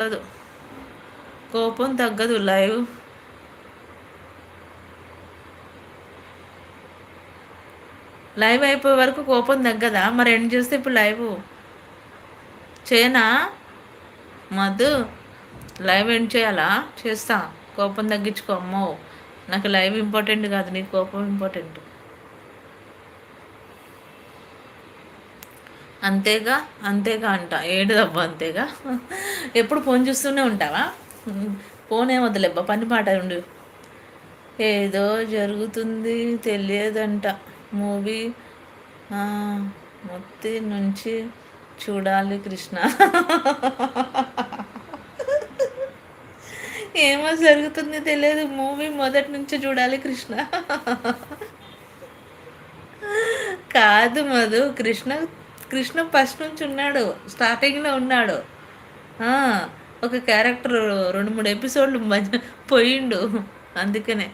తగ్గదు. కోపం తగ్గదు. లైవ్ అయిపోయే వరకు కోపం తగ్గదా? మరి ఎండ్ చేస్తే ఇప్పుడు లైవ్ చేయనా? మధు, లైవ్ ఎండ్ చేయాలా? చేస్తా. కోపం తగ్గించుకో. అమ్మో, నాకు లైవ్ ఇంపార్టెంట్ కాదు, నీ కోపం ఇంపార్టెంట్. అంతేగా, అంతేగా అంట. ఏడుదబ్బా అంతేగా. ఎప్పుడు ఫోన్ చూస్తూనే ఉంటావా? ఫోన్ ఏం వద్దులేబ్బా, పని పాట ఉండు. ఏదో జరుగుతుంది తెలియదంట. మూవీ మొత్తి నుంచి చూడాలి కృష్ణ. ఏమో జరుగుతుంది తెలియదు, మూవీ మొదటి నుంచి చూడాలి కృష్ణ. కాదు మధు, కృష్ణ కృష్ణ ఫస్ట్ నుంచి ఉన్నాడు, స్టార్టింగ్లో ఉన్నాడు. ఆ, ఒక క్యారెక్టర్ 2-3 ఎపిసోడ్లు మధ్య పోయిండు, అందుకనే